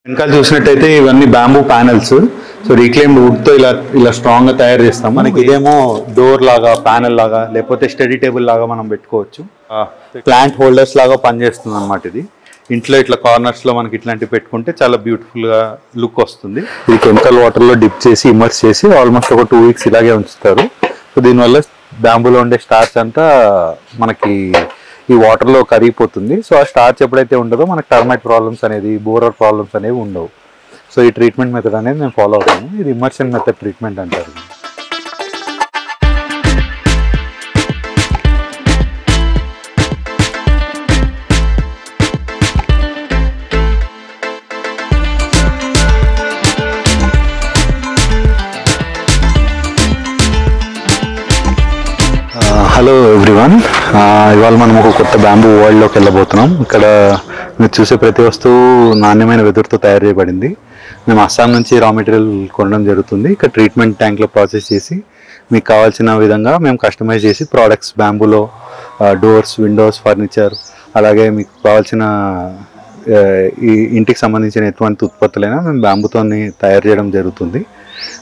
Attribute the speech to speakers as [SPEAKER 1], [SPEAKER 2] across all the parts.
[SPEAKER 1] వెనకాల చూసినట్టయితే ఇవన్నీ బ్యాంబూ ప్యానెల్స్. సో రీక్లైమ్డ్ వుడ్ తో ఇలా స్ట్రాంగ్ గా తయారు చేస్తాం. మనకి ఇదేమో డోర్ లాగా, ప్యానెల్ లాగా, లేకపోతే స్టడీ టేబుల్ లాగా మనం పెట్టుకోవచ్చు. ప్లాంట్ హోల్డర్స్ లాగా పనిచేస్తుంది అనమాట. ఇది ఇంట్లో ఇట్లా కార్నర్స్ లో మనకి ఇట్లాంటివి పెట్టుకుంటే చాలా బ్యూటిఫుల్ గా లుక్ వస్తుంది. ఇది కెమికల్ వాటర్ లో డిప్ చేసి ఇమర్స్ చేసి ఆల్మోస్ట్ ఒక 2 weeks ఇలాగే ఉంచుతారు. సో దీనివల్ల బ్యాంబూలో ఉండే స్టార్చ్ అంతా మనకి ఈ వాటర్లో కరిగిపోతుంది. సో ఆ స్టార్చ్ ఎప్పుడైతే ఉండదో మనకి టర్మైట్ ప్రాబ్లమ్స్ అనేది, బోరర్ ప్రాబ్లమ్స్ అనేవి ఉండవు. సో ఈ ట్రీట్మెంట్ మెథడ్ అనేది నేను ఫాలో అవుతాను. ఇది ఇమర్షన్ మెథడ్ ట్రీట్మెంట్ అంటారు. హలో ఎవ్రీవన్, ఇవాళ మనం ఒక కొత్త బ్యాంబూ వరల్డ్లోకి వెళ్ళబోతున్నాం. ఇక్కడ మీరు చూసే ప్రతి వస్తువు నాణ్యమైన వెదురుతో తయారు చేయబడింది. మేము అస్సాం నుంచి రా మెటీరియల్ కొనడం జరుగుతుంది. ఇక్కడ ట్రీట్మెంట్ ట్యాంక్లో ప్రాసెస్ చేసి మీకు కావాల్సిన విధంగా మేము కస్టమైజ్ చేసి ప్రోడక్ట్స్ బ్యాంబూలో డోర్స్, విండోస్, ఫర్నిచర్, అలాగే మీకు కావాల్సిన ఈ ఇంటికి సంబంధించిన ఎటువంటి ఉత్పత్తులైనా మేము బ్యాంబూతో తయారు చేయడం జరుగుతుంది.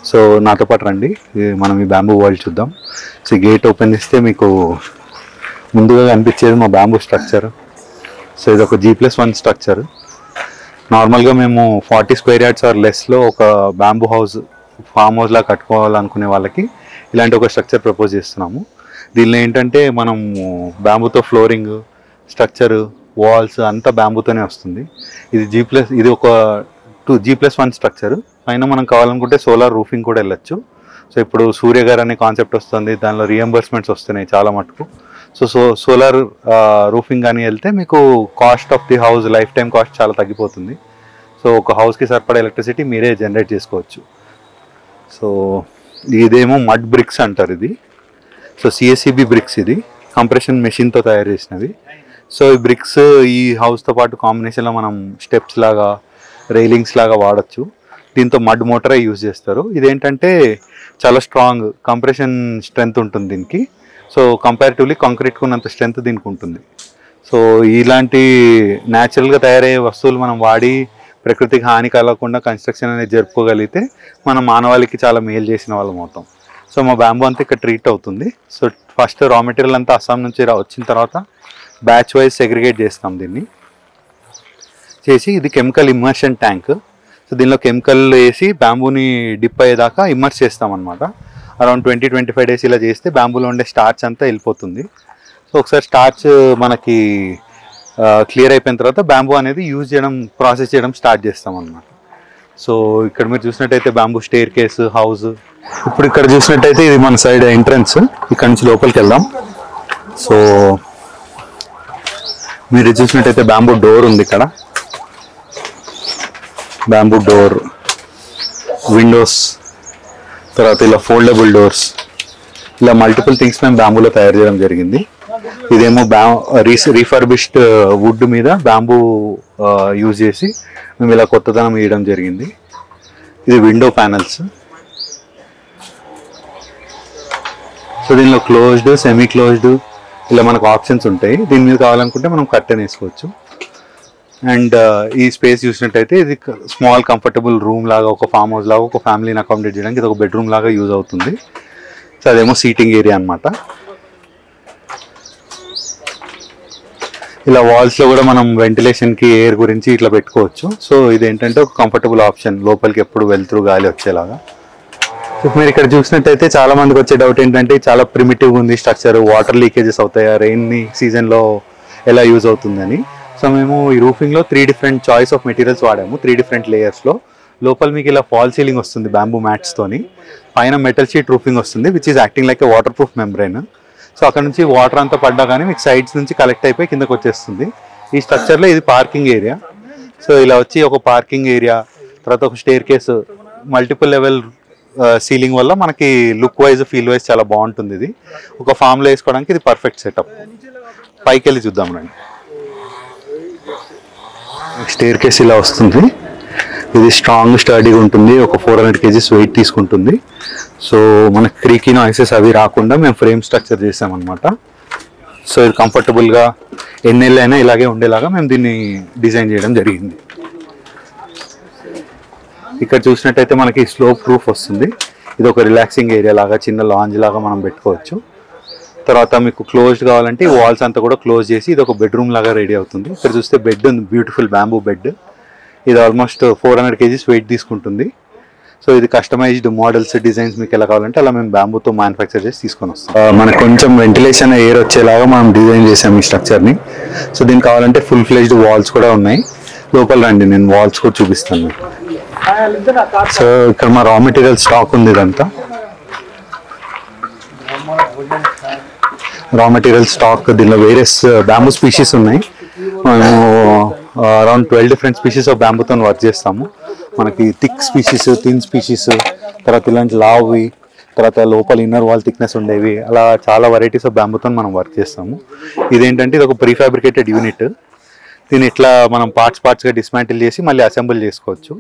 [SPEAKER 1] సో నాతో పాటు రండి, మనం ఈ బ్యాంబూ వరల్డ్ చూద్దాం. సో గేట్ ఓపెన్ చేస్తే మీకు ముందుగా కనిపించేది మా బ్యాంబూ స్ట్రక్చర్. సో ఇది ఒక G+1 స్ట్రక్చర్. నార్మల్గా మేము 40 square yards ఆర్ లెస్లో ఒక బ్యాంబూ హౌస్, ఫామ్ హౌస్ లా కట్టుకోవాలనుకునే వాళ్ళకి ఇలాంటి ఒక స్ట్రక్చర్ ప్రపోజ్ చేస్తున్నాము. దీనిలో ఏంటంటే మనం బ్యాంబూతో ఫ్లోరింగ్, స్ట్రక్చర్, వాల్స్ అంతా బ్యాంబూతోనే వస్తుంది. ఇది ఒక G+1 స్ట్రక్చర్. పైన మనం కావాలనుకుంటే సోలార్ రూఫింగ్ కూడా వెళ్ళచ్చు. సో ఇప్పుడు సూర్యగారు అనే కాన్సెప్ట్ వస్తుంది, దానిలో రియంబర్స్మెంట్స్ వస్తున్నాయి చాలా మటుకు. సో సోలార్ రూఫింగ్ కానీ వెళ్తే మీకు cost of the house, life time cost చాలా తగ్గిపోతుంది. సో ఒక హౌస్కి సరిపడే ఎలక్ట్రిసిటీ మీరే జనరేట్ చేసుకోవచ్చు. సో ఇదేమో మడ్ బ్రిక్స్ అంటారు ఇది. సో CSCB బ్రిక్స్, ఇది కంప్రెషన్ మెషిన్తో తయారు చేసినవి. సో ఈ బ్రిక్స్ ఈ హౌస్తో పాటు కాంబినేషన్లో మనం స్టెప్స్ లాగా, రైలింగ్స్ లాగా వాడచ్చు. దీంతో మడ్ మోటరే యూజ్ చేస్తారు. ఇదేంటంటే చాలా స్ట్రాంగ్ కంప్రెషన్ స్ట్రెంగ్త్ ఉంటుంది దీనికి. సో కంపారిటివ్లీ కాంక్రీట్కి ఉన్నంత స్ట్రెంగ్త్ దీనికి ఉంటుంది. సో ఇలాంటి న్యాచురల్గా తయారయ్యే వస్తువులు మనం వాడి ప్రకృతికి హాని కలగకుండా కన్స్ట్రక్షన్ అనేది జరుపుకోగలిగితే మనం మానవాళికి చాలా మేలు చేసిన వాళ్ళం అవుతాం. సో మా బ్యాంబూ అంతా ఇక్కడ ట్రీట్ అవుతుంది. సో ఫస్ట్ రా మెటీరియల్ అంతా అస్సాం నుంచి వచ్చిన తర్వాత బ్యాచ్ వైజ్ సెగ్రిగేట్ చేస్తాం దీన్ని. చేసి ఇది కెమికల్ ఇమ్మర్షన్ ట్యాంక్. సో దీనిలో కెమికల్ వేసి బ్యాంబూని డిప్ అయ్యేదాకా ఇమ్మర్స్ చేస్తామన్నమాట. అరౌండ్ 20-25 days ఇలా చేస్తే బ్యాంబూలో ఉండే స్టార్చ్ అంతా వెళ్ళిపోతుంది. సో ఒకసారి స్టార్చ్ మనకి క్లియర్ అయిపోయిన తర్వాత బ్యాంబూ అనేది ప్రాసెస్ చేయడం స్టార్ట్ చేస్తామన్నమాట. సో ఇక్కడ మీరు చూసినట్టయితే బ్యాంబూ స్టేర్ కేస్, హౌస్. ఇప్పుడు ఇక్కడ చూసినట్టయితే ఇది మన సైడ్ ఎంట్రన్స్. ఇక్కడ నుంచి లోపలికి వెళ్దాం. సో మీరు చూసినట్టయితే బ్యాంబూ డోర్ ఉంది ఇక్కడ. బ్యాంబూ డోర్, విండోస్, తర్వాత ఇలా ఫోల్డబుల్ డోర్స్, ఇలా మల్టిపుల్ థింగ్స్ మేము బ్యాంబూలో తయారు చేయడం జరిగింది. ఇదేమో రీఫర్బిష్డ్ వుడ్ మీద బ్యాంబూ యూజ్ చేసి మేము ఇలా కొత్తదనం ఇవ్వడం జరిగింది. ఇది విండో ప్యానల్స్. సో దీనిలో క్లోజ్డ్, సెమీ క్లోజ్డ్ ఇలా మనకు ఆప్షన్స్ ఉంటాయి. దీని మీద కావాలనుకుంటే మనం కర్టెన్ వేసుకోవచ్చు. అండ్ ఈ స్పేస్ చూసినట్టయితే ఇది స్మాల్ కంఫర్టబుల్ రూమ్ లాగా, ఒక ఫామ్ హౌస్ లాగా, ఒక ఫ్యామిలీని అకామిడేట్ చేయడానికి ఇది ఒక బెడ్రూమ్ లాగా యూజ్ అవుతుంది. సో అదేమో సీటింగ్ ఏరియా అనమాట. ఇలా వాల్స్లో కూడా మనం వెంటిలేషన్కి, ఎయిర్ గురించి ఇట్లా పెట్టుకోవచ్చు. సో ఇదేంటంటే ఒక కంఫర్టబుల్ ఆప్షన్, లోపలికి ఎప్పుడు వెళ్తురు గాలి వచ్చేలాగా. సో మీరు ఇక్కడ చూసినట్టయితే చాలా మందికి వచ్చే డౌట్ ఏంటంటే చాలా ప్రిమిటివ్ ఉంది స్ట్రక్చర్, వాటర్ లీకేజెస్ అవుతాయా, రెయిన్ సీజన్లో ఎలా యూజ్ అవుతుందని. సో మేము ఈ రూఫింగ్లో 3 different చాయిస్ ఆఫ్ మెటీరియల్స్ వాడాము, 3 different లేయర్స్లో. లోపల మీకు ఇలా ఫాల్ సీలింగ్ వస్తుంది బ్యాంబూ మ్యాట్స్తోని. పైన మెటల్ షీట్ రూఫింగ్ వస్తుంది, which is acting like A water proof membrane. So అక్కడ నుంచి వాటర్ అంతా పడ్డా కానీ మీకు సైడ్స్ నుంచి కలెక్ట్ అయిపోయి కిందకు వచ్చేస్తుంది. ఈ స్ట్రక్చర్లో ఇది పార్కింగ్ ఏరియా. సో ఇలా వచ్చి ఒక పార్కింగ్ ఏరియా, తర్వాత ఒక staircase, multiple level ceiling వల్ల మనకి లుక్ వైజ్, ఫీల్ వైజ్ చాలా బాగుంటుంది. ఇది ఒక ఫామ్లో వేసుకోవడానికి ఇది పర్ఫెక్ట్ సెటప్. పైకి వెళ్ళి చూద్దాం రండి. స్టేర్ కేస్ ఇలా వస్తుంది. ఇది స్ట్రాంగ్, స్టడీగా ఉంటుంది. ఒక 400 kgs వెయిట్ తీసుకుంటుంది. సో మనకి క్రీకీ నాయిసెస్ అవి రాకుండా మేము ఫ్రేమ్ స్ట్రక్చర్ చేసామన్నమాట. సో ఇది కంఫర్టబుల్గా ఎన్నేళ్ళైనా ఇలాగే ఉండేలాగా మేము దీన్ని డిజైన్ చేయడం జరిగింది. ఇక్కడ చూసినట్టయితే మనకి స్లోప్ రూఫ్ వస్తుంది. ఇది ఒక రిలాక్సింగ్ ఏరియా లాగా, చిన్న లాంజ్ లాగా మనం పెట్టుకోవచ్చు. తర్వాత మీకు క్లోజ్డ్ కావాలంటే ఈ వాల్స్ అంతా కూడా క్లోజ్ చేసి ఇది ఒక బెడ్రూమ్ లాగా రెడీ అవుతుంది. ఇక్కడ చూస్తే బెడ్ ఉంది, బ్యూటిఫుల్ బ్యాంబూ బెడ్. ఇది ఆల్మోస్ట్ 400 kgs వెయిట్ తీసుకుంటుంది. సో ఇది కస్టమైజ్డ్ మోడల్స్, డిజైన్స్ మీకు ఎలా కావాలంటే అలా మేము బ్యాంబూతో మ్యానుఫ్యాక్చర్ చేసి తీసుకొని వస్తాం. మనకు కొంచెం వెంటిలేషన్, ఎయిర్ వచ్చేలాగా మనం డిజైన్ చేసాం ఈ స్ట్రక్చర్ని. సో దీనికి కావాలంటే ఫుల్ ఫ్లెజ్డ్ వాల్స్ కూడా ఉన్నాయి. లోపల రండి, నేను వాల్స్ కూడా చూపిస్తాను. సో ఇక్కడ మా రా మెటీరియల్ స్టాక్ ఉంది. ఇదంతా రా మెటీరియల్ స్టాక్. దీనిలో వేరియస్ బ్యాంబూ స్పీషీస్ ఉన్నాయి. మేము అరౌండ్ 12 డిఫరెంట్ స్పీషీస్ ఆఫ్ బ్యాంబూతో వర్క్ చేస్తాము. మనకి థిక్ స్పీషీస్, థిన్ స్పీషీస్, తర్వాత ఇలాంటి లావ్వి, తర్వాత లోపల ఇన్నర్ వాల్ థిక్నెస్ ఉండేవి, అలా చాలా వెరైటీస్ ఆఫ్ బ్యాంబూతో మనం వర్క్ చేస్తాము. ఇదేంటంటే ఇది ఒక ప్రీఫాబ్రికేటెడ్ యూనిట్. దీన్ని ఇట్లా మనం పార్ట్స్గా డిస్మాంటిల్ చేసి మళ్ళీ అసెంబుల్ చేసుకోవచ్చు.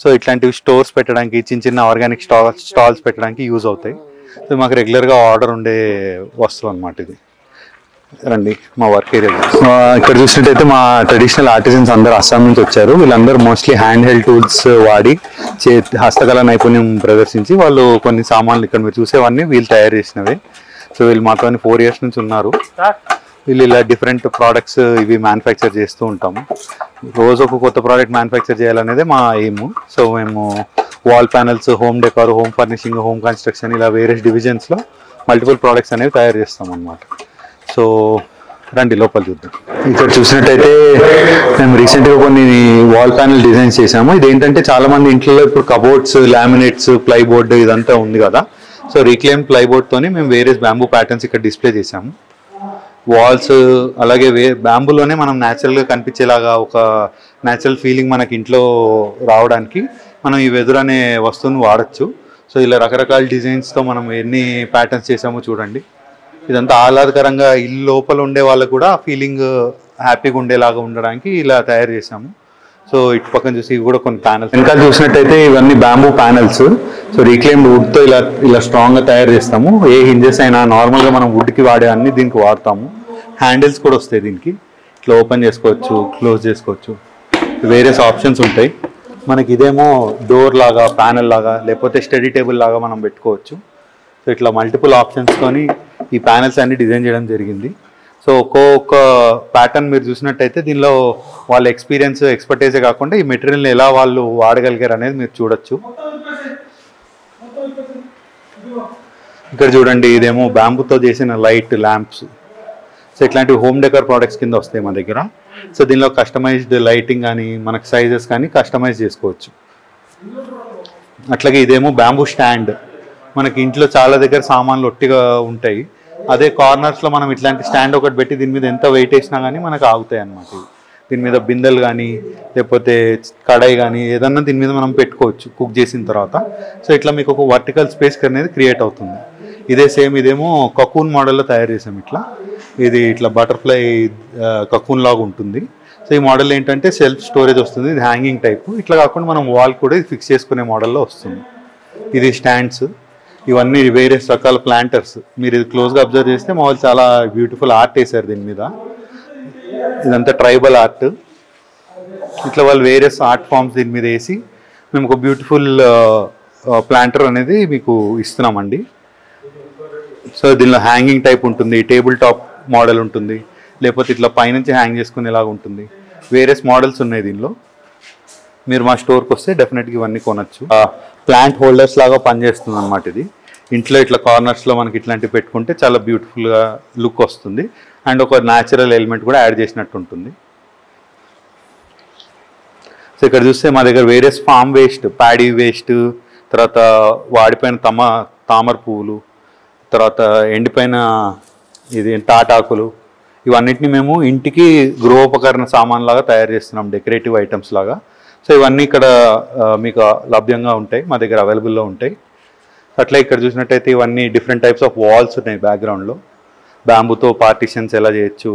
[SPEAKER 1] సో ఇట్లాంటివి స్టోర్స్ పెట్టడానికి, చిన్న చిన్న ఆర్గానిక్ స్టాల్స్ పెట్టడానికి యూజ్ అవుతాయి. సో మాకు రెగ్యులర్గా ఆర్డర్ ఉండే వస్తువు అనమాట ఇది. రండి మా వర్క్ ఏరియా. ఇక్కడ చూసినట్టయితే మా ట్రెడిషనల్ ఆర్టిజన్స్ అందరూ అస్సాం నుంచి వచ్చారు. వీళ్ళందరూ మోస్ట్లీ హ్యాండ్ హెల్డ్ టూల్స్ వాడి హస్తకళ నైపుణ్యం ప్రదర్శించి వాళ్ళు కొన్ని సామాన్లు ఇక్కడ మీరు చూసేవన్నీ వీళ్ళు తయారు చేసినవే. సో వీళ్ళు మాతో 4 years నుంచి ఉన్నారు. వీళ్ళు ఇలా డిఫరెంట్ ప్రోడక్ట్స్ ఇవి మ్యానుఫ్యాక్చర్ చేస్తూ ఉంటాము. రోజు ఒక కొత్త ప్రోడక్ట్ మ్యానుఫ్యాక్చర్ చేయాలనేదే మా ఎయిమ్. సో మేము wall panels, home decor, home furnishing, home construction, ఇలా వేరియస్ డివిజన్స్లో మల్టిపుల్ ప్రోడక్ట్స్ అనేవి తయారు చేస్తాం అన్నమాట. సో రండి లోపల చూద్దాం. ఇక్కడ చూసినట్టయితే మేము రీసెంట్గా కొన్ని వాల్ ప్యానల్ డిజైన్స్ చేసాము. ఇదేంటంటే చాలామంది ఇంట్లో ఇప్పుడు కబోర్డ్స్, లామినేట్స్, ప్లైబోర్డ్ ఇదంతా ఉంది కదా. సో రీక్లైమ్ ప్లైబోర్డ్తోని మేము వేరియస్ బ్యాంబూ ప్యాటర్న్స్ ఇక్కడ డిస్ప్లే చేసాము. వాల్స్ అలాగే బ్యాంబూలోనే మనం న్యాచురల్గా కనిపించేలాగా ఒక న్యాచురల్ ఫీలింగ్ మనకి ఇంట్లో రావడానికి మనం ఈ వెదురు అనే వస్తువుని వాడచ్చు. సో ఇలా రకరకాల డిజైన్స్తో మనం ఎన్ని ప్యాటర్న్స్ చేసామో చూడండి. ఇదంతా ఆహ్లాదకరంగా ఇల్లు లోపల ఉండే వాళ్ళకు కూడా ఫీలింగ్ హ్యాపీగా ఉండేలాగా ఉండడానికి ఇలా తయారు చేసాము. సో ఇటు పక్కన చూసి ఇవి కూడా కొన్ని ప్యానల్స్. ఇంకా చూసినట్టయితే ఇవన్నీ బ్యాంబూ ప్యానల్స్. సో రీక్లైమ్డ్ వుడ్తో ఇలా స్ట్రాంగ్గా తయారు చేస్తాము. ఏ హింజెస్ అయినా నార్మల్గా మనం వుడ్కి వాడే అన్ని దీనికి వాడతాము. హ్యాండిల్స్ కూడా వస్తాయి దీనికి. ఇట్లా ఓపెన్ చేసుకోవచ్చు, క్లోజ్ చేసుకోవచ్చు, వేరియస్ ఆప్షన్స్ ఉంటాయి మనకి. ఇదేమో డోర్ లాగా, ప్యానల్ లాగా, లేకపోతే స్టడీ టేబుల్ లాగా మనం పెట్టుకోవచ్చు. సో ఇట్లా మల్టిపుల్ ఆప్షన్స్తోని ఈ ప్యానల్స్ అన్ని డిజైన్ చేయడం జరిగింది. సో ఒక్కొక్క ప్యాటర్న్ మీరు చూసినట్టయితే దీనిలో వాళ్ళ ఎక్స్పీరియన్స్, ఎక్స్పర్టైజే కాకుండా ఈ మెటీరియల్ని ఎలా వాళ్ళు వాడగలిగారు అనేది మీరు చూడొచ్చు. ఇక్కడ చూడండి, ఇదేమో బ్యాంబూతో చేసిన లైట్ ల్యాంప్స్. సో ఇట్లాంటి హోమ్ డెకర్ ప్రోడక్ట్స్ కింద వస్తాయి మా దగ్గర. సో దీనిలో కస్టమైజ్డ్ లైటింగ్ కానీ మనకు సైజెస్ కానీ కస్టమైజ్ చేసుకోవచ్చు. అట్లాగే ఇదేమో బ్యాంబూ స్టాండ్. మనకి ఇంట్లో చాలా దగ్గర సామాన్లు ఒట్టిగా ఉంటాయి. అదే కార్నర్స్లో మనం ఇట్లాంటి స్టాండ్ ఒకటి పెట్టి దీని మీద ఎంత వెయిట్ వేసినా కానీ మనకు ఆగుతాయి అన్నమాట. దీని మీద బిందెలు కానీ లేకపోతే కడాయి కానీ ఏదన్నా దీని మీద మనం పెట్టుకోవచ్చు కుక్ చేసిన తర్వాత. సో ఇట్లా మీకు ఒక వర్టికల్ స్పేస్ అనేది క్రియేట్ అవుతుంది. ఇదే సేమ్, ఇదేమో కకూన్ మోడల్లో తయారు చేసాం. ఇది ఇట్లా బటర్ఫ్లై కకూన్ లాగా ఉంటుంది. సో ఈ మోడల్ ఏంటంటే సెల్ఫ్ స్టోరేజ్ వస్తుంది. ఇది హ్యాంగింగ్ టైపు. ఇట్లా కాకుండా మనం వాల్ కూడా ఇది ఫిక్స్ చేసుకునే మోడల్లో వస్తుంది. ఇది స్టాండ్స్. ఇవన్నీ వేరియస్ రకాల ప్లాంటర్స్. మీరు ఇది క్లోజ్గా అబ్జర్వ్ చేస్తే మా వాళ్ళు చాలా బ్యూటిఫుల్ ఆర్ట్ వేసారు దీని మీద. ఇదంతా ట్రైబల్ ఆర్ట్. ఇట్లా వాళ్ళు వేరియస్ ఆర్ట్ ఫామ్స్ దీని మీద వేసి మేము ఒక బ్యూటిఫుల్ ప్లాంటర్ అనేది మీకు ఇస్తున్నామండి. సో దీనిలో హ్యాంగింగ్ టైప్ ఉంటుంది, టేబుల్ టాప్ మోడల్ ఉంటుంది, లేకపోతే ఇట్లా పైనుంచి హ్యాంగ్ చేసుకునేలాగా ఉంటుంది. వేరియస్ మోడల్స్ ఉన్నాయి దీనిలో. మీరు మా స్టోర్కి వస్తే డెఫినెట్గా ఇవన్నీ కొనచ్చు. ప్లాంట్ హోల్డర్స్ లాగా పనిచేస్తుంది అన్నమాట ఇది. ఇంట్లో ఇట్లా కార్నర్స్లో మనకి ఇట్లాంటివి పెట్టుకుంటే చాలా బ్యూటిఫుల్గా లుక్ వస్తుంది. అండ్ ఒక న్యాచురల్ ఎలిమెంట్ కూడా యాడ్ చేసినట్టు ఉంటుంది. సో ఇక్కడ చూస్తే మా దగ్గర various farm waste, paddy waste, తర్వాత వాడిపోయిన తామర పువ్వులు, తర్వాత ఎండిపోయిన తాటాకులు, ఇవన్నిటిని మేము ఇంటికి గృహోపకరణ సామాన్ లాగా తయారు చేస్తున్నాం, డెకరేటివ్ ఐటమ్స్ లాగా. సో ఇవన్నీ ఇక్కడ మీకు లభ్యంగా ఉంటాయి, మా దగ్గర అవైలబుల్లో ఉంటాయి. అట్లా ఇక్కడ చూసినట్టయితే ఇవన్నీ డిఫరెంట్ టైప్స్ ఆఫ్ వాల్స్ ఉన్నాయి బ్యాక్గ్రౌండ్లో. బ్యాంబూతో పార్టిషన్స్ ఎలా చేయొచ్చు,